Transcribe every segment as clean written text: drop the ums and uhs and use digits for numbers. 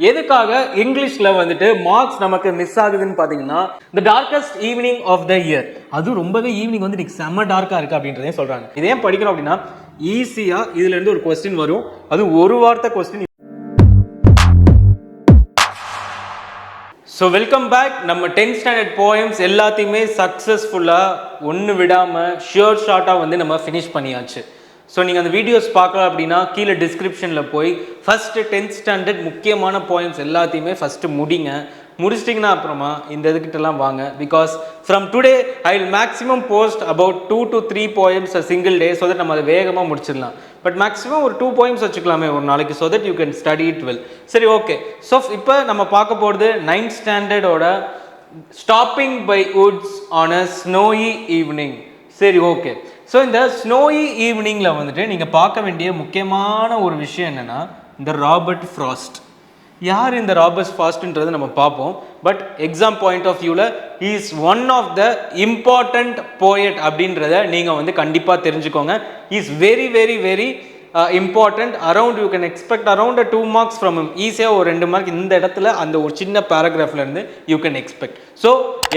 எதுக்காக இங்கிலீஷ்ல வந்துட்டு மார்க்ஸ் நமக்கு மிஸ் ஆகுதுன்னு பாத்தீங்கன்னா the darkest evening of the year. அது ரொம்பவே ஈவினிங் வந்து இன்னைக்கு செம்ம டார்க்கா இருக்கு அப்படின்றதையும் சொல்றாங்க. இதே படிக்கிறோம் அப்படின்னா ஈஸியா இதுல இருந்து ஒரு கொஸ்டின் வரும். அது ஒரு வார்த்தை கொஸ்டின். So welcome back. நம்ம 10th ஸ்டாண்டர்ட் போயம்ஸ் எல்லாத்தையுமே சக்ஸஸ்ஃபுல்லாக ஒன்று விடாமல் ஷியோர் ஷார்ட்டாக வந்து நம்ம ஃபினிஷ் பண்ணியாச்சு. ஸோ நீங்கள் அந்த வீடியோஸ் பார்க்கலாம் அப்படின்னா கீழே டிஸ்கிரிப்ஷனில் போய் ஃபஸ்ட்டு 10th ஸ்டாண்டர்ட் முக்கியமான போயம்ஸ் எல்லாத்தையுமே ஃபஸ்ட்டு முடிச்சிட்டிங்கன்னா அப்புறமா இந்த இதுக்கிட்டலாம் வாங்க. Because from today I will maximum post about 2 to 3 poems a single day. So that நம்ம அதை வேகமாக முடிச்சிடலாம். பட் மேக்ஸிமம் ஒரு 2 போயம்ஸ் வச்சுக்கலாமே ஒரு நாளைக்கு. So that you can study it well. சரி, ஓகே. ஸோ இப்போ நம்ம பார்க்க போகிறது 9th ஸ்டாண்டர்டோட stopping by woods on a snowy evening. சரி, ஓகே. ஸோ இந்த ஸ்னோயி ஈவினிங்கில் வந்துட்டு நீங்கள் பார்க்க வேண்டிய முக்கியமான ஒரு விஷயம் என்னென்னா இந்த ராபர்ட் ஃப்ராஸ்ட். யார் இந்த ராபர்ட் ஃப்ராஸ்ட்ன்றதை நம்ம பார்ப்போம். பட் எக்ஸாம் பாயிண்ட் ஆஃப் வியூவில் he is one of the important poet அப்படின்றத நீங்கள் வந்து கண்டிப்பாக தெரிஞ்சுக்கோங்க. He is very very very important. Around you can expect around 2 marks from him. ஈஸியாக ஒரு 2 மார்க் இந்த இடத்துல அந்த ஒரு சின்ன பேராகிராஃப்லேருந்து யூ கேன் எக்ஸ்பெக்ட். ஸோ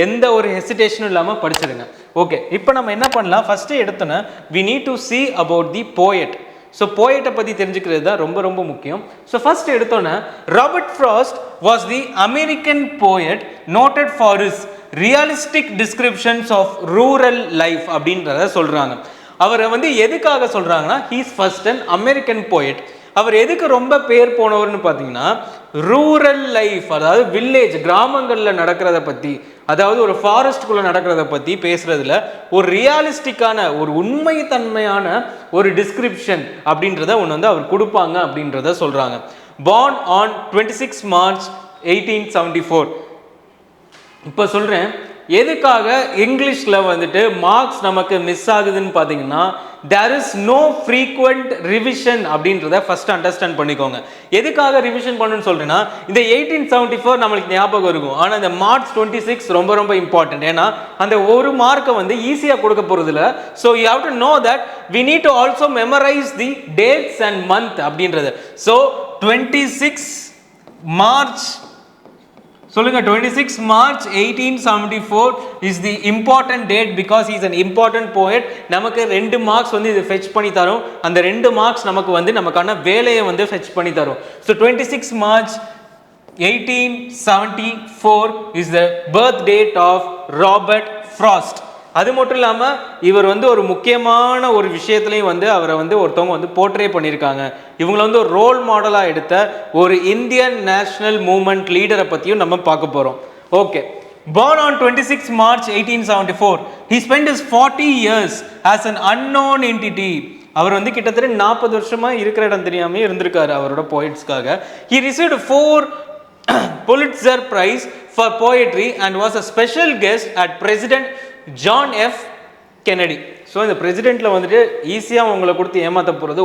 எந்த ஒரு ஹெசிடேஷனும் இல்லாமல் படிச்சிடுங்க. ஓகே, இப்போ நம்ம என்ன பண்ணலாம்? ஃபஸ்ட்டு எடுத்தோன்னா we need to see about the poet. So போயட்டை பற்றி தெரிஞ்சுக்கிறது தான் ரொம்ப ரொம்ப முக்கியம். ஸோ ஃபர்ஸ்ட் எடுத்தோன்னே Robert Frost was the American poet noted for his realistic descriptions of rural life அப்படின்றத சொல்கிறாங்க. அவரை வந்து எதுக்காக சொல்கிறாங்கன்னா he is first an American poet. அவர் எதுக்கு ரொம்ப பேர் போனவர்னு பார்த்தீங்கன்னா ரூரல் லைஃப், அதாவது வில்லேஜ் கிராமங்களில் நடக்கிறத பற்றி, அதாவது ஒரு ஃபாரஸ்ட்குள்ளே நடக்கிறத பற்றி பேசுகிறதுல ஒரு ரியாலிஸ்டிக்கான ஒரு உண்மைத்தன்மையான ஒரு டிஸ்கிரிப்ஷன் அப்படின்றத ஒன்று வந்து அவர் கொடுப்பாங்க அப்படின்றத சொல்கிறாங்க. Born on 26 March 1874. இப்போ சொல்கிறேன் எதுக்காக இங்கிலீஷில் வந்துட்டு மார்க்ஸ் நமக்கு மிஸ் ஆகுதுன்னு பார்த்தீங்கன்னா there is no frequent revision அப்படின்றத ஃபர்ஸ்ட் அண்டர்ஸ்டாண்ட் பண்ணிக்கோங்க. எதுக்காக ரிவிஷன் பண்ணணும்னு சொல்றேன்னா இந்த 1874 நம்மளுக்கு ஞாபகம் இருக்கும். ஆனால் இந்த March 26 ரொம்ப ரொம்ப இம்பார்ட்டன்ட். ஏன்னா அந்த ஒரு மார்க்கை வந்து ஈஸியாக கொடுக்க போகிறது இல்லை. So you have to know that we need to also memorize the dates and month அப்படின்றது. ஸோ 26 March சொல்லுங்க, 26 March 1874 is the important date because he is an important poet. நமக்கு 2 marks வந்து இது fetch பண்ணி தரும். அந்த 2 marks நமக்கு வந்து நமக்கான வேலையை வந்து fetch பண்ணி தரும். So 26 March 1874 is the birth date of Robert Frost. அது மட்டும் இல்லாமல் இவர் வந்து ஒரு முக்கியமான ஒரு விஷயத்துலையும் வந்து அவரை வந்து ஒருத்தவங்க வந்து போர்ட்ரே பண்ணியிருக்காங்க. இவங்களை வந்து ஒரு ரோல் மாடலாக எடுத்த ஒரு இந்தியன் நேஷனல் மூவ்மெண்ட் லீடரை பற்றியும் நம்ம பார்க்க போகிறோம். Okay, born on 26 March 1874, he spent his 40 years as an unknown entity. அவர் வந்து கிட்டத்தட்ட 40 வருஷமாக இருக்கிற இடம் தெரியாமே இருந்திருக்காரு அவரோட போயிட்ஸ்க்காக. He received 4 Pulitzer Prize for poetry and was a special guest at President John F. Kennedy. So இந்த பிரசிடென்ட்டில் வந்துட்டு ஈஸியாக உங்களை கொடுத்து ஏமாற்ற போகிறது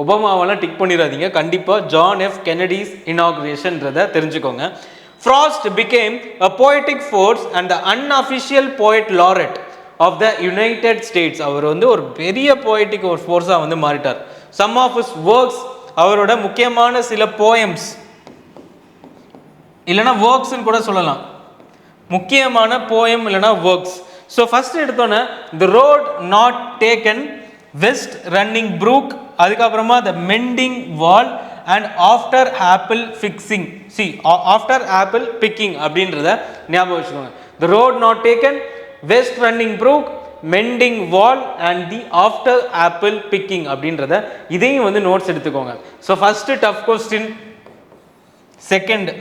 ஒபாமாவெல்லாம் டிக் பண்ணிடாதீங்க. கண்டிப்பாக ஜான் எஃப் கென்னடிஸ் இனாகுரேஷன்றதை தெரிஞ்சுக்கோங்க. Frost became a poetic force and the unofficial poet laureate of the United States. அவர் வந்து ஒரு பெரிய poetic ஒரு ஃபோர்ஸாக வந்து மாறிட்டார். Some of his works, அவரோட முக்கியமான சில போயம்ஸ் இல்லைனா ஒர்க்ஸ்ன்னு கூட சொல்லலாம், முக்கியமான போயம் இல்லைனா ஒர்க்ஸ். ஸோ ஃபர்ஸ்ட் எடுத்தோன்னே the road not taken, west running brook, அதுக்கப்புறமா the mending wall and after apple fixing. After apple picking அப்படின்றத ஞாபகம் வச்சுக்கோங்க. The road not taken, west running brook, mending wall and the after apple picking அப்படின்றத இதையும் வந்து notes எடுத்துக்கோங்க. So first tough question. Second,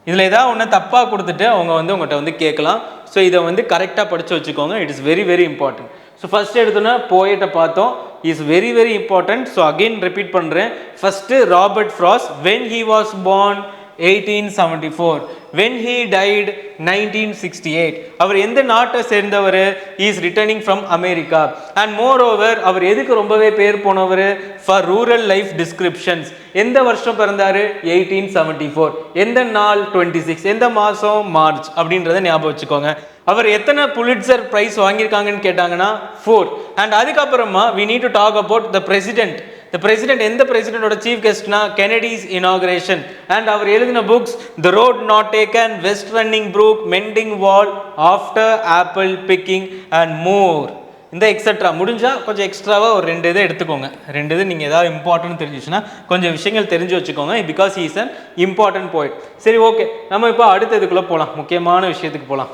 இதில் ஏதாவது ஒன்று தப்பாக கொடுத்துட்டு அவங்க வந்து உங்கள்கிட்ட வந்து கேட்கலாம். ஸோ இதை வந்து கரெக்டாக படித்து வச்சுக்கோங்க. It is very very important. So first எடுத்தோன்னா போயட்டை பார்த்தோம். Is very very important. So again repeat பண்ணுறேன். First Robert Frost. When he was born 1874. when he died 1968. அவர் எந்த நாட்டை சேர்ந்தவர்? he is returning from America. and moreover அவர் எதுக்கு ரொம்பவே பேர் போனவர்? for rural life descriptions. எந்த வருஷம் பிறந்தாரு? 1874. எந்த நாள்? 26. எந்த மாதம்? மார்ச் அப்படின்றத ஞாபகம் வச்சுக்கோங்க. அவர் எத்தனை புலிட்சர் பிரைஸ் வாங்கியிருக்காங்கன்னு கேட்டாங்கன்னா 4. அண்ட் அதுக்கப்புறமா we need to talk about the president The president, எந்த பிரசிடென்ட்டோட சீஃப் கெஸ்ட்னா கெனடிஸ் இனாகுரேஷன். அண்ட் அவர் எழுதின books the road not taken, west running brook, mending wall, after apple picking and more. இந்த extra முடிஞ்சால் கொஞ்சம் எக்ஸ்ட்ராவாக ஒரு 2 இதை எடுத்துக்கோங்க. 2 இது நீங்கள் ஏதாவது இம்பார்ட்டன்ட் தெரிஞ்சிச்சுன்னா கொஞ்சம் விஷயங்கள் தெரிஞ்சு வச்சுக்கோங்க, because he is an important poet. சரி, ஓகே, நம்ம இப்போ அடுத்த இதுக்குள்ளே போகலாம், முக்கியமான விஷயத்துக்கு போகலாம்.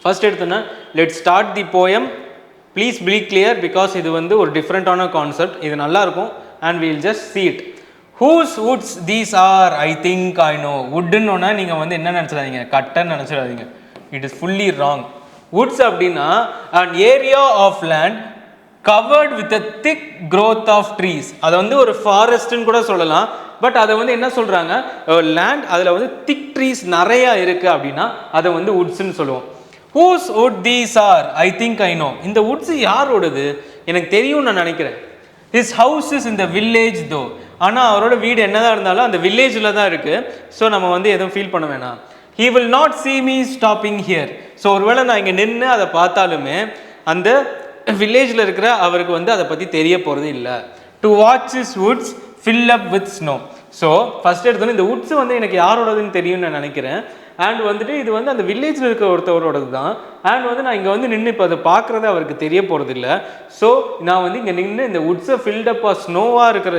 ஃபர்ஸ்ட் எடுத்தோன்னா let start the poem. Please be clear, because இது வந்து ஒரு டிஃப்ரெண்ட்டான கான்செப்ட், இது நல்லாயிருக்கும். And we'll just see it. Whose woods these are? I think I know. வுட்டுன்னொன்னா நீங்கள் வந்து என்ன நினச்சிடாதீங்க, கட்டன்னு நினச்சிடாதீங்க. It is fully wrong. woods அப்படின்னா an area of land covered with a thick growth of trees. அதை வந்து ஒரு ஃபாரஸ்ட்னு கூட சொல்லலாம். பட் அதை வந்து என்ன சொல்கிறாங்க, லேண்ட் அதில் வந்து திக் ட்ரீஸ் நிறையா இருக்குது அப்படின்னா அதை வந்து வுட்ஸ்ன்னு சொல்லுவோம். Whose wood these are? I think I know. இந்த வுட்ஸ் யாரோடது எனக்கு தெரியும் நான் நினைக்கிறேன். His house is in the village though. ஆனால் அவரோட வீடு என்னதான் இருந்தாலும் அந்த வில்லேஜில் தான் இருக்குது. ஸோ நம்ம வந்து எதுவும் ஃபீல் பண்ண வேணாம். He will not see me stopping here. So ஒருவேளை நான் இங்கே நின்று அதை பார்த்தாலுமே அந்த வில்லேஜில் இருக்கிற அவருக்கு வந்து அதை பற்றி தெரிய போகிறது இல்லை. To watch his woods fill up with snow. So first எடுத்தோன்னே இந்த வுட்ஸ் வந்து எனக்கு யாரோடதுன்னு தெரியும்னு நான் நினைக்கிறேன். அண்ட் வந்துட்டு இது வந்து அந்த வில்லேஜில் இருக்கிற ஒருத்தவரோடது தான். அண்ட் வந்து நான் இங்கே வந்து நின்று இப்போ அதை பார்க்குறது அவருக்கு தெரிய போகிறது இல்லை. ஸோ நான் வந்து இங்கே நின்று இந்த வுட்ஸை ஃபில்டப்பாக ஸ்னோவாக இருக்கிற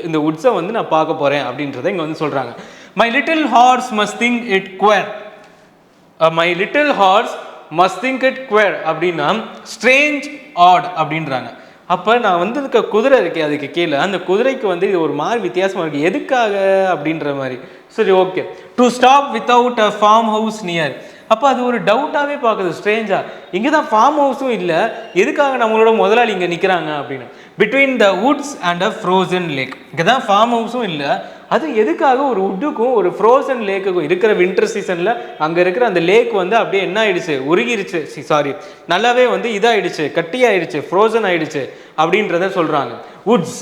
இந்த வுட்ஸை வந்து நான் பார்க்க போகிறேன் அப்படின்றத இங்கே வந்து சொல்கிறாங்க. My little horse must think it queer. My little horse must think it queer அப்படின்னா ஸ்ட்ரேஞ்ச் ஆட் அப்படின்றாங்க. அப்போ நான் வந்து இருக்க குதிரை இருக்கே அதுக்கு கீழே, அந்த குதிரைக்கு வந்து இது ஒரு மாதிரி வித்தியாசமாக இருக்குது, எதுக்காக அப்படின்ற மாதிரி. சரி, okay. To stop without a farm house near. அப்போ அது ஒரு டவுட்டாகவே பார்க்குது, ஸ்ட்ரேஞ்சாக. இங்கே தான் ஃபார்ம் ஹவுஸும் இல்லை, எதுக்காக நம்மளோட முதலாளி இங்கே நிற்கிறாங்க அப்படின்னு. Between the Woods and a frozen lakh. இங்கே தான் ஃபார்ம் ஹவுஸும் இல்லை, அது எதுக்காக ஒரு வுட்டுக்கும் ஒரு ஃப்ரோசன் லேக்குக்கும் இருக்கிற வின்டர் சீசனில் அங்கே இருக்கிற அந்த லேக் வந்து அப்படியே என்ன ஆயிடுச்சு, உருகிருச்சு, சாரி நல்லாவே வந்து இதாகிடுச்சு, கட்டியாயிடுச்சு, ஃப்ரோசன் ஆயிடுச்சு அப்படின்றத சொல்கிறாங்க. Woods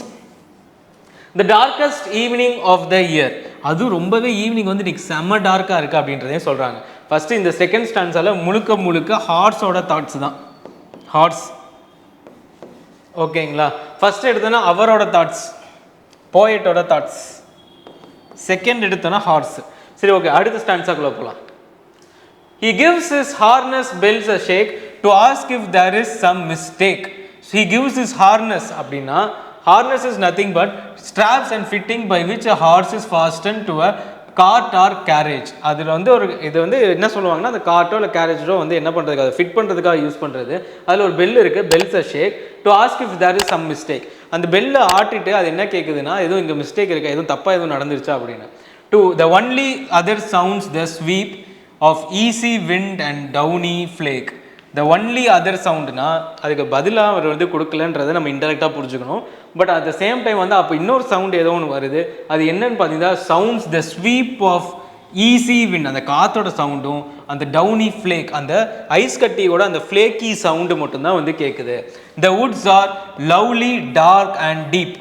the darkest evening of the year. அதுவும் ரொம்பவே ஈவினிங் வந்து இன்னைக்கு செம்ம டார்க்காக இருக்குது அப்படின்றதையும் சொல்கிறாங்க. ஃபஸ்ட்டு இந்த செகண்ட் ஸ்டான்ஸால் முழுக்க ஹார்ஸோட தாட்ஸ் தான். ஹார்ஸ், ஓகேங்களா. ஃபஸ்ட் எடுத்தோன்னா அவரோட தாட்ஸ், போயட்டோட தாட்ஸ். செகண்ட் எடுத்தோன்னா ஹார்ஸ். சரி, ஓகே, அடுத்த ஸ்டான்ஸாக்குள்ளே போகலாம். He gives his harness bells a shake to ask if there is some mistake. So he gives his harness அப்படின்னா harness is nothing but straps and fitting by which a horse is fastened to a cart or carriage. அதில் வந்து ஒரு இது வந்து என்ன சொல்லுவாங்கன்னா அந்த கார்ட்டோ இல்லை கேரேஜோ வந்து என்ன பண்ணுறதுக்கு அதை ஃபிட் பண்ணுறதுக்காக யூஸ் பண்ணுறது. அதில் ஒரு பெல் இருக்குது, bells a shake to ask if there is some mistake. அந்த பெல்லை ஆட்டிட்டு அது என்ன கேட்குதுன்னா எதுவும் இங்கே மிஸ்டேக் இருக்கா, எதுவும் தப்பாக எதுவும் நடந்துருச்சா அப்படின்னு. To the only other sounds the sweep of easy wind and downy flake. The only other சவுண்டுனா அதுக்கு பதிலாக அவர் வந்து கொடுக்கலன்றதை நம்ம இன்டெரக்டாக புரிஞ்சுக்கணும். But at the same time வந்து அப்போ இன்னொரு சவுண்ட் ஏதோ ஒன்று வருது, அது என்னன்னு பார்த்தீங்கன்னா sounds the sweep of easy wind, அந்த காற்றோட சவுண்டும் அந்த டவுனி ஃப்ளேக், அந்த ஐஸ் கட்டியோட அந்த ஃப்ளேக்கி சவுண்டு மட்டும்தான் வந்து கேட்குது. The woods are lovely dark and deep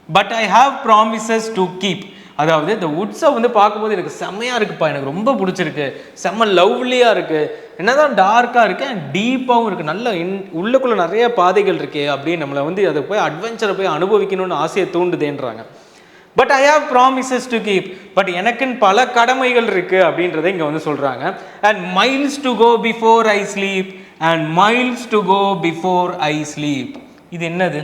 but I have promises to keep. அதாவது இந்த வுட்ஸை வந்து பார்க்கும்போது எனக்கு செம்மையாக இருக்குப்பா, எனக்கு ரொம்ப பிடிச்சிருக்கு, செம்ம லவ்லியாக இருக்குது, என்னதான் டார்க்காக இருக்குது அண்ட் டீப்பாகவும் இருக்குது, நல்ல உள்ளுக்குள்ளே நிறைய பாதைகள் இருக்கே அப்படின்னு நம்மளை வந்து அதை போய் அட்வென்ச்சரை போய் அனுபவிக்கணும்னு ஆசையை தூண்டுதேன்றாங்க. But I have promises to keep, but எனக்குன்னு பல கடமைகள் இருக்குது அப்படின்றத இங்கே வந்து சொல்கிறாங்க. And miles to go before I sleep, and miles to go before I sleep. இது என்னது?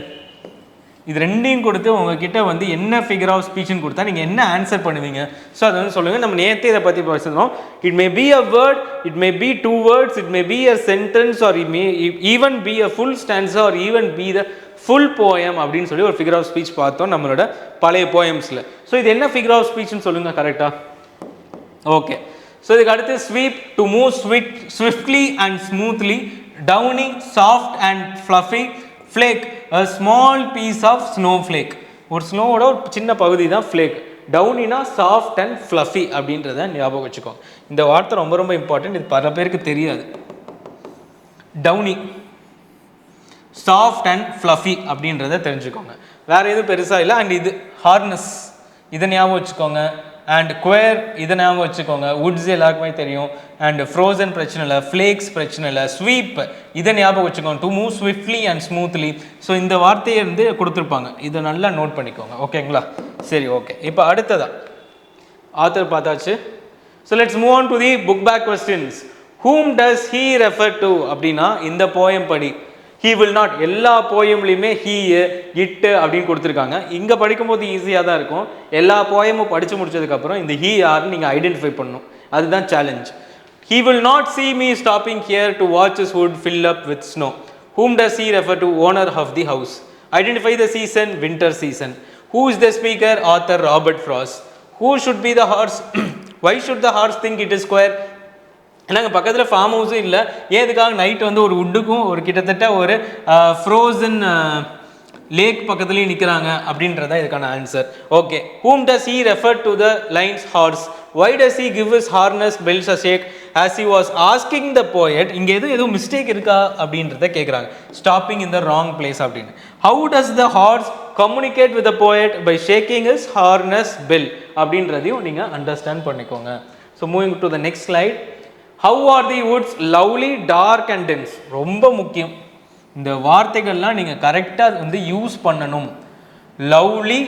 இது ரெண்டையும் கொடுத்து உங்ககிட்ட வந்து என்ன ஃபிகர் ஆஃப் ஸ்பீச்னு கொடுத்தா நீங்கள் என்ன ஆன்சர் பண்ணுவீங்க? ஸோ அதை வந்து சொல்லுங்கள். நம்ம நேற்றே இதை பற்றி பேசுகிறோம். It may be a word, it may be 2 words, it may be a sentence, R it may even be a full stanza, R even be the full poem அப்படின்னு சொல்லி ஒரு ஃபிகர் ஆஃப் ஸ்பீச் பார்த்தோம் நம்மளோட பழைய போயம்ஸில். So இது என்ன figure of ஸ்பீச்னு சொல்லுங்கள் கரெக்டாக. ஓகே, ஸோ இதுக்கு அடுத்து sweep, to move swiftly and smoothly, downy soft and fluffy, flake a small piece of snowflake. ஒரு ஸ்னோவோட ஒரு சின்ன பகுதி தான் ஃப்ளேக். டவுனினா சாஃப்ட் அண்ட் ஃப்ளஃபி அப்படின்றத ஞாபகம் வச்சுக்கோங்க. இந்த வார்த்தை ரொம்ப ரொம்ப இம்பார்ட்டன்ட், இது பல பேருக்கு தெரியாது. டவுனி, சாஃப்ட் அண்ட் ஃப்ளஃபி அப்படின்றத தெரிஞ்சுக்கோங்க. வேறு எதுவும் பெருசாக இல்லை. அண்ட் இது ஹார்னஸ், இதை ஞாபகம் வச்சுக்கோங்க. அண்ட் குவேர் இதை ஞாபகம் வச்சுக்கோங்க. வுட்ஸ் எல்லாருக்குமே தெரியும். அண்ட் ஃப்ரோசன் பிரச்சனை இல்லை, ஃப்ளேக்ஸ் பிரச்சனை இல்லை, ஸ்வீப் இதை ஞாபகம் வச்சுக்கோங்க. To move swiftly and smoothly. So இந்த வார்த்தையை வந்து கொடுத்துருப்பாங்க, இதை நல்லா நோட் பண்ணிக்கோங்க. ஓகேங்களா? சரி, ஓகே. இப்போ அடுத்ததா ஆத்தர் பார்த்தாச்சு. So let's move on to the book back questions. whom does he refer to அப்படின்னா இந்த போயம் படி. he will not எல்லா போயம்லையுமே he it அப்படின்னு கொடுத்துருக்காங்க. இங்கே படிக்கும்போது ஈஸியாக தான் இருக்கும். எல்லா போயமும் படித்து முடிச்சதுக்கப்புறம் இந்த he யாருன்னு நீங்கள் ஐடென்டிஃபை பண்ணணும். அதுதான் challenge. he will not see me stopping here to watch his wood fill up with snow. whom does he refer to? owner of the house. identify the season, winter season. who is the speaker? author Robert Frost. who should be the horse? why should the horse think it is square? நாங்கள் பக்கத்தில் form ஹவுஸும் இல்லை, ஏன் இதுக்காக night வந்து ஒரு வுட்டுக்கும் ஒரு கிட்டத்தட்ட ஒரு ஃப்ரோசன் லேக் பக்கத்துலேயும் நிற்கிறாங்க அப்படின்றதான் இதுக்கான answer. Okay. whom does he refer to the lines horse? why does he give his harness bells a shake as he was asking the poet? இங்கே எதுவும் மிஸ்டேக் இருக்கா அப்படின்றத கேட்குறாங்க. Stopping in the wrong place அப்படின்னு. how does the horse communicate with the poet? by shaking his harness bell அப்படின்றதையும் நீங்கள் understand பண்ணிக்கோங்க. So moving to the next slide. how are the woods lovely, dark and dense? ரொம்ப முக்கியம். இந்த வார்த்தைகள்லாம் நீங்கள் கரெக்டாக வந்து யூஸ் பண்ணணும். Lovely,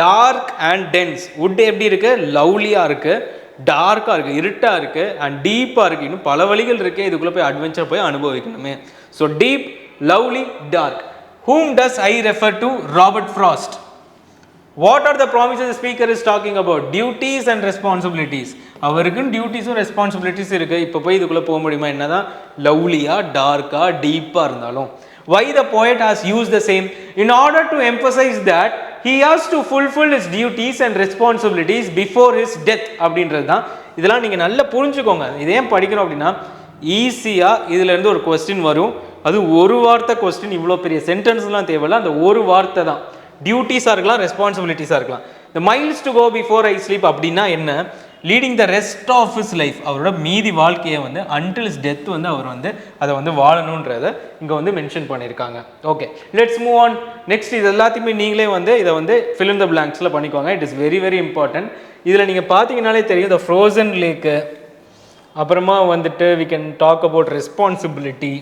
dark and dense. Wood எப்படி இருக்கு? லவ்லியாக இருக்கு, டார்க்காக இருக்கு, இருட்டாக இருக்கு, அண்ட் டீப்பாக இருக்கு. இன்னும் பல வழிகள் இருக்கு, இதுக்குள்ளே போய் அட்வென்ச்சர் போய் அனுபவிக்கணுமே. So deep, lovely, dark. whom does I refer to? Robert Frost. what are the promises the speaker is talking about? duties and responsibilities. அவருக்குன்னு டியூட்டிஸும் ரெஸ்பான்சிபிலிட்டிஸ் இருக்குது. இப்போ போய் இதுக்குள்ளே போக முடியுமா? என்ன தான் லவ்லியாக, டார்க்காக, டீப்பாக இருந்தாலும். why the poet has used the same? in order to emphasize that he has to fulfill his duties and responsibilities before his death அப்படின்றது தான். இதெல்லாம் நீங்கள் நல்லா புரிஞ்சுக்கோங்க. இதே படிக்கணும் அப்படின்னா ஈஸியாக இதுலேருந்து ஒரு கொஸ்டின் வரும். அது ஒரு வார்த்தை கொஸ்டின், இவ்வளோ பெரிய சென்டென்ஸ்லாம் தேவையில்ல, அந்த ஒரு வார்த்தை தான். டியூட்டிஸாக இருக்கலாம், ரெஸ்பான்சிபிலிட்டிஸாக இருக்கலாம். the miles to go before I sleep அப்படின்னா என்ன? Leading the rest of his life, அவரோட மீதி வாழ்க்கையை வந்து அன்டில் இஸ் டெத் வந்து அவர் வந்து அதை வந்து வாழணுன்றதை இங்கே வந்து மென்ஷன் பண்ணியிருக்காங்க. Okay, let's move on. Next இது எல்லாத்தையுமே நீங்களே வந்து இதை வந்து fill in the blanksல பண்ணிக்கோங்க. It is very very important. இதில் நீங்கள் பார்த்தீங்கன்னாலே தெரியும், த ஃப்ரோசன் லேக்கு, அப்புறமா வந்துட்டு we can talk about responsibility.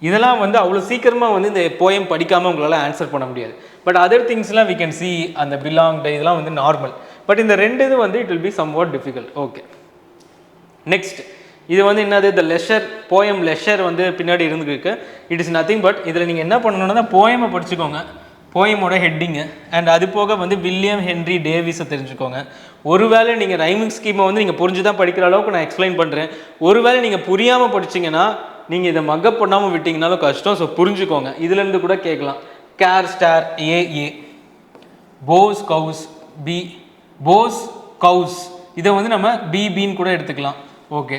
இதெல்லாம் வந்து அவ்வளோ சீக்கிரமாக வந்து இந்த போயம் படிக்காமல் உங்களால் ஆன்சர் பண்ண முடியாது. பட் அதர் திங்ஸ்லாம் வி கேன் சி, அந்த பிலாங்டு இதெல்லாம் வந்து நார்மல். பட் இந்த ரெண்டு இது வந்து it will be somewhat difficult. Okay, next இது வந்து என்னது? த லெஷர் போயம். லெஷர் வந்து பின்னாடி இருந்துருக்கு. இட் இஸ் நத்திங் பட் இதில் நீங்கள் என்ன பண்ணணும்னா போயமை படிச்சுக்கோங்க, போயமோட ஹெட்டிங்கு, அண்ட் அது போக வந்து வில்லியம் ஹென்ரி டேவிஸை தெரிஞ்சுக்கோங்க. ஒருவேளை நீங்கள் ரைமிங் ஸ்கீமை வந்து நீங்கள் புரிஞ்சு தான் படிக்கிற அளவுக்கு நான் எக்ஸ்பிளைன் பண்ணுறேன். ஒருவேளை நீங்கள் புரியாமல் படிச்சிங்கன்னா நீங்கள் இதை மக்கப் பண்ணாமல் விட்டிங்கனாலும் கஷ்டம். ஸோ புரிஞ்சுக்கோங்க. இதுலேருந்து கூட கேட்கலாம். Care stare AA, boughs cows B, boughs cows, இதை வந்து நம்ம பிபின்னு கூட எடுத்துக்கலாம். Okay,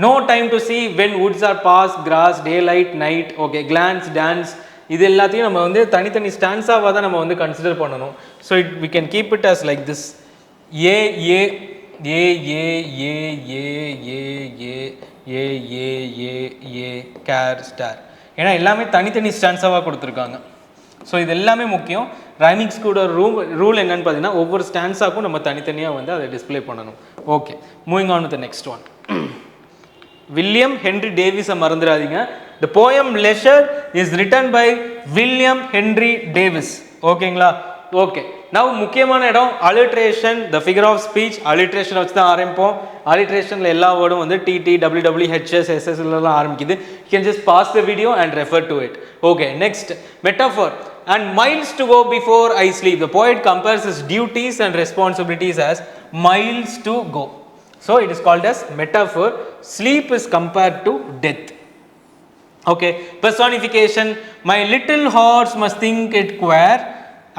no time to see when woods are pass, grass, daylight, night. Okay, glance, dance, இது எல்லாத்தையும் நம்ம வந்து தனித்தனி ஸ்டான்ஸாவாக தான் நம்ம வந்து கன்சிடர் பண்ணணும். So we can keep it as like this. ஏ ஏ ஏ ஏ ஏ ஏ ஏ ஏ ஏ ஏ ஏ ஏ கேர் ஸ்டார், ஏன்னா எல்லாமே தனித்தனி ஸ்டான்ஸாவாக கொடுத்துருக்காங்க. ஸோ இது எல்லாமே முக்கியம். ரைமிங்ஸ் கூட ரூல் என்னன்னு பார்த்தீங்கன்னா ஒவ்வொரு ஸ்டான்ஸாக்கும் நம்ம தனித்தனியாக வந்து அதை டிஸ்பிளே பண்ணணும். Okay, moving on to the next one. William Henry டேவிஸை மறந்துடாதீங்க. The poem leisure is written by William Henry Davies. ஓகேங்களா? ஓகே, நவ் முக்கியமான இடம் alliteration, the figure of speech. Alliteration வச்சு தான் ஆரம்பிப்போம். அலிட்ரேஷனில் எல்லா வேர்டும் வந்து டிடி, டபிள்யூ, ஹெச்எஸ், எஸ்எஸ்லாம் ஆரம்பிக்குது. You can just pass the video and refer to it. Okay, next metaphor. and miles to go before I sleep. The poet compares his duties and responsibilities as miles to go. So it is called as metaphor. Sleep is compared to death. Okay, personification. My little horse must think it queer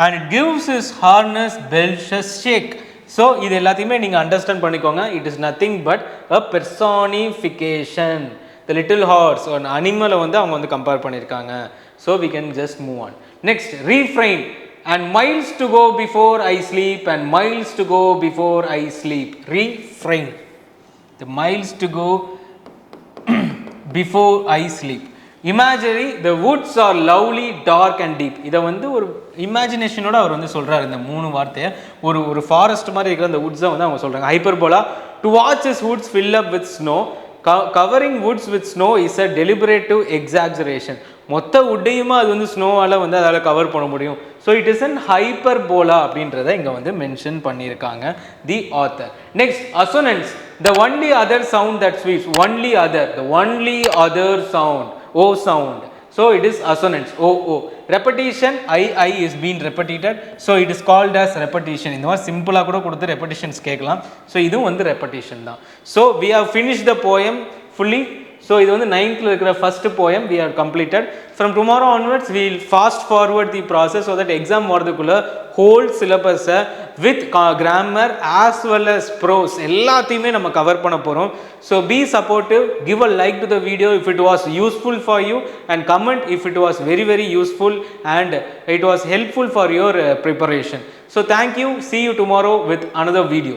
and it gives his harness bells a shake. So இது எல்லாத்தையுமே நீங்கள் understand பண்ணிக்கோங்க. It is nothing but a personification. The little horse ஒரு அனிமலை வந்து அவங்க வந்து compare பண்ணியிருக்காங்க. So we can just move on. Next refrain. and miles to go before I sleep and miles to go before I sleep. Refrain. the miles to go before I sleep. Imagery the woods are lovely dark and deep. இதை வந்து ஒரு இமேஜினேஷனோட அவர் வந்து சொல்கிறார் இந்த 3 வார்த்தையை. ஒரு forest மாதிரி இருக்கிற அந்த வுட்ஸை வந்து அவங்க சொல்கிறாங்க. Hyperbola to watch is woods fill up with snow covering woods with snow is a deliberative exaggeration. மொத்த வுட்டையுமா அது வந்து ஸ்னோவால் வந்து அதால் கவர் பண்ண முடியும். So it is an hyperbola அப்படின்றத இங்கே வந்து மென்ஷன் பண்ணியிருக்காங்க the author. Next assonance the only other sound that sweeps. Only other, the only other sound, O sound. So it is assonance, o o. Repetition, I is being repeated, so it is called as repetition. இந்த மாதிரி சிம்பிளா கூட கொடுத்து repetitions கேட்கலாம். So இதுவும் வந்து repetition தான். So we have finished the poem fully. So இது வந்து 9th இருக்கிற first poem we have completed. From tomorrow onwards we will fast forward the process so that exam வரதுக்குள்ள whole syllabus with grammar as well as prose எல்லாத்தையுமே நம்ம cover பண்ண போறோம். So be supportive, give a like to the video if it was useful for you and comment if it was very useful and it was helpful for your preparation. So thank you, see you tomorrow with another video.